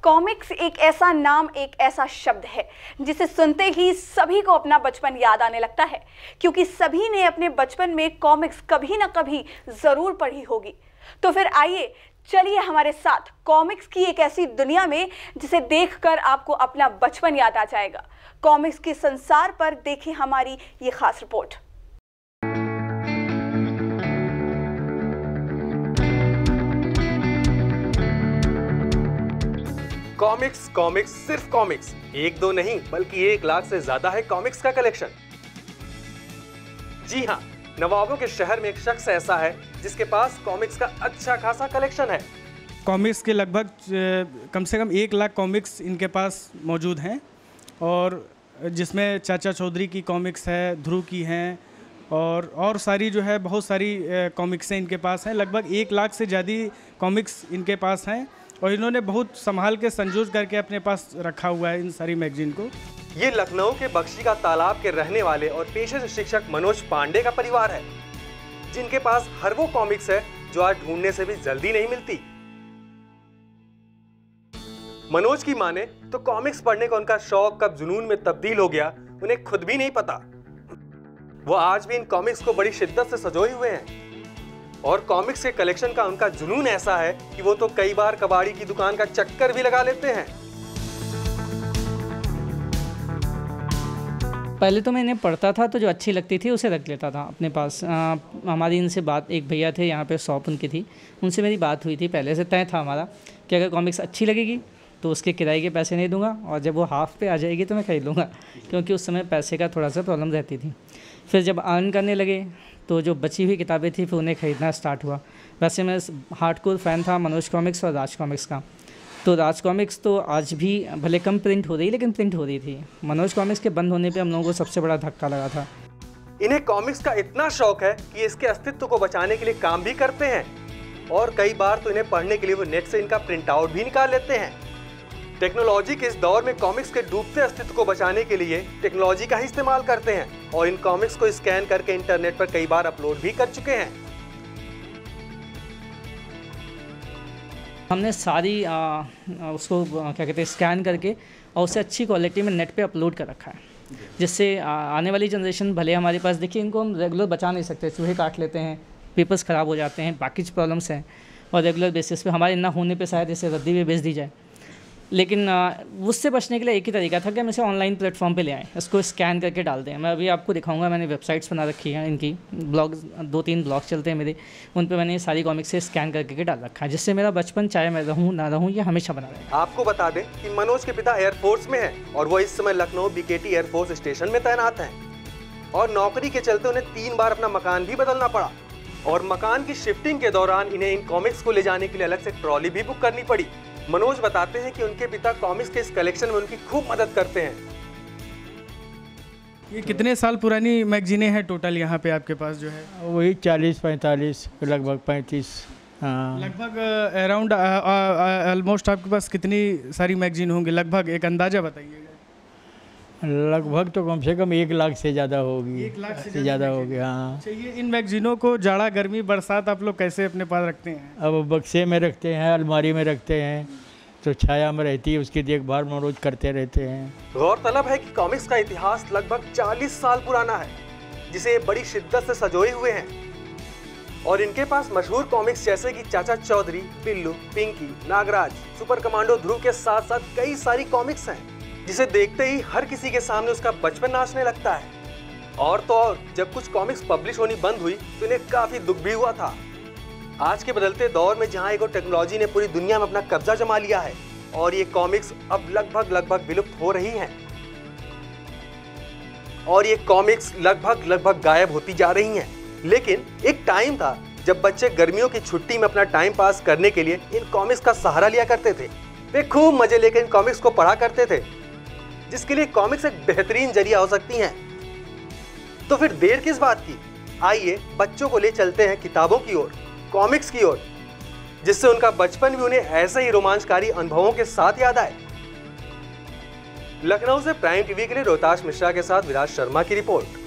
Comics एक ऐसा नाम, एक ऐसा शब्द है जिसे सुनते ही सभी को अपना बचपन याद आने लगता है, क्योंकि सभी ने अपने बचपन में कॉमिक्स कभी ना कभी जरूर पढ़ी होगी। तो फिर आइए चलिए हमारे साथ कॉमिक्स की एक ऐसी दुनिया में जिसे देखकर आपको अपना बचपन याद आ जाएगा। कॉमिक्स के संसार पर देखिए हमारी ये खास रिपोर्ट। कॉमिक्स कॉमिक्स सिर्फ कॉमिक्स, एक दो नहीं बल्कि 1 लाख से ज्यादा है कॉमिक्स का कलेक्शन। जी हाँ, नवाबों के शहर में एक शख्स ऐसा है जिसके पास कॉमिक्स का अच्छा खासा कलेक्शन है। कॉमिक्स के लगभग कम से कम 1 लाख कॉमिक्स इनके पास मौजूद हैं, और जिसमें चाचा चौधरी की कॉमिक्स है, ध्रुव की हैं और सारी जो है बहुत सारी कॉमिक्सें इनके पास हैं। लगभग 1 लाख से ज़्यादा कॉमिक्स इनके पास हैं और इन्होंने बहुत संभाल के संजोज करके अपने पास रखा हुआ है इन सारी मैगजीन को। ये लखनऊ के बख्शी का तालाब के रहने वाले और पेशे से शिक्षक मनोज पांडे का परिवार है, जिनके पास हर वो कॉमिक्स है जो आज ढूंढने से भी जल्दी नहीं मिलती। मनोज की माने तो कॉमिक्स पढ़ने का उनका शौक कब जुनून में तब्दील हो गया उन्हें खुद भी नहीं पता। वो आज भी इन कॉमिक्स को बड़ी शिद्दत से सजोए हुए हैं और कॉमिक्स के कलेक्शन का उनका जुनून ऐसा है कि वो तो कई बार कबाड़ी की दुकान का चक्कर भी लगा लेते हैं। पहले तो मैं इन्हें पढ़ता था तो जो अच्छी लगती थी उसे रख लेता था अपने पास। हमारी इनसे बात, एक भैया थे यहाँ पे शॉप उनकी थी, उनसे मेरी बात हुई थी, पहले से तय था हमारा कि अगर कॉमिक्स अच्छी लगेगी तो उसके किराए के पैसे नहीं दूंगा और जब वो हाफ पे आ जाएगी तो मैं खरीद लूँगा, क्योंकि उस समय पैसे का थोड़ा सा प्रॉब्लम रहती थी। फिर जब अर्न करने लगे तो जो बची हुई किताबें थी फिर उन्हें ख़रीदना स्टार्ट हुआ। वैसे मैं हार्डकोर फ़ैन था मनोज कॉमिक्स और राज कॉमिक्स का। तो राज कॉमिक्स तो आज भी भले कम प्रिंट हो रही लेकिन प्रिंट हो रही थी। मनोज कॉमिक्स के बंद होने पे हम लोगों को सबसे बड़ा धक्का लगा था। इन्हें कॉमिक्स का इतना शौक है कि इसके अस्तित्व को बचाने के लिए काम भी करते हैं और कई बार तो इन्हें पढ़ने के लिए वो नेट से इनका प्रिंट आउट भी निकाल लेते हैं। टेक्नोलॉजी के इस दौर में कॉमिक्स के डूबते अस्तित्व को बचाने के लिए टेक्नोलॉजी का ही इस्तेमाल करते हैं और इन कॉमिक्स को स्कैन करके इंटरनेट पर कई बार अपलोड भी कर चुके हैं। हमने सारी उसको क्या कहते हैं स्कैन करके और उसे अच्छी क्वालिटी में नेट पे अपलोड कर रखा है, जिससे आने वाली जनरेशन, भले हमारे पास देखिए इनको हम रेगुलर बचा नहीं सकते, चूहे काट लेते हैं, पेपर्स ख़राब हो जाते हैं, बाकी प्रॉब्लम्स हैं और रेगुलर बेसिस पे हमारे ना होने पे शायद इसे रद्दी में बेच दी जाए। लेकिन उससे बचने के लिए एक ही तरीका था कि हम इसे ऑनलाइन प्लेटफॉर्म पे ले आएँ, इसको स्कैन करके डाल दें। मैं अभी आपको दिखाऊंगा, मैंने वेबसाइट्स बना रखी हैं इनकी, ब्लॉग 2-3 ब्लॉग चलते हैं मेरे, उन पे मैंने सारी कॉमिक्स से स्कैन करके डाल रखा है, जिससे मेरा बचपन चाहे मैं रहूँ ना रहूँ ये हमेशा बना रहे। आपको बता दें कि मनोज के पिता एयरफोर्स में है और वो इस समय लखनऊ बीकेटी एयरफोर्स स्टेशन में तैनात हैं और नौकरी के चलते उन्हें 3 बार अपना मकान भी बदलना पड़ा और मकान की शिफ्टिंग के दौरान इन्हें इन कॉमिक्स को ले जाने के लिए अलग से ट्रॉली भी बुक करनी पड़ी। मनोज बताते हैं कि उनके पिता कॉमिक्स के इस कलेक्शन में उनकी खूब मदद करते हैं। ये कितने साल पुरानी मैगजीनें हैं टोटल यहाँ पे आपके पास जो है? वही 40-45, लगभग 35। हाँ, लगभग अराउंड ऑलमोस्ट आपके पास कितनी सारी मैगजीन होंगी? लगभग एक अंदाज़ा बताइएगा। लगभग तो कम से कम 1 लाख से ज़्यादा होगी। 1 लाख से ज़्यादा होगी। हाँ। चाहिए। इन मैगजीनों को जाड़ा, गर्मी, बरसात आप लोग कैसे अपने पास रखते हैं? अब बक्से में रखते हैं, अलमारी में रखते हैं, तो छाया में रहती है, उसकी देखभाल हम रोज करते रहते हैं। गौरतलब है कि कॉमिक्स का इतिहास लगभग 40 साल पुराना है, जिसे ये बड़ी शिद्दत से सजोए हुए हैं और इनके पास मशहूर कॉमिक्स जैसे कि चाचा चौधरी, बिल्लू, पिंकी, नागराज, सुपर कमांडो ध्रुव के साथ साथ कई सारी कॉमिक्स हैं, जिसे देखते ही हर किसी के सामने उसका बचपन नाचने लगता है। और तो और जब कुछ कॉमिक्स पब्लिश होनी बंद हुई तो इन्हें काफी दुख भी हुआ था। आज के बदलते दौर में जहां एगो टेक्नोलॉजी ने पूरी दुनिया में अपना कब्जा जमा लिया है और ये कॉमिक्स अब लगभग विलुप्त हो रही हैं और ये कॉमिक्स लगभग गायब होती जा रही हैं। लेकिन एक टाइम था जब बच्चे गर्मियों की छुट्टी में अपना टाइम पास करने के लिए इन कॉमिक्स का सहारा लिया करते थे। वे खूब मजे लेकर इन कॉमिक्स को पढ़ा करते थे, जिसके लिए कॉमिक्स एक बेहतरीन जरिया हो सकती हैं। तो फिर देर किस बात की, आइए बच्चों को ले चलते हैं किताबों की ओर, कॉमिक्स की ओर, जिससे उनका बचपन भी उन्हें ऐसे ही रोमांचकारी अनुभवों के साथ याद आए। लखनऊ से प्राइम टीवी के लिए रोहताश मिश्रा के साथ विराज शर्मा की रिपोर्ट।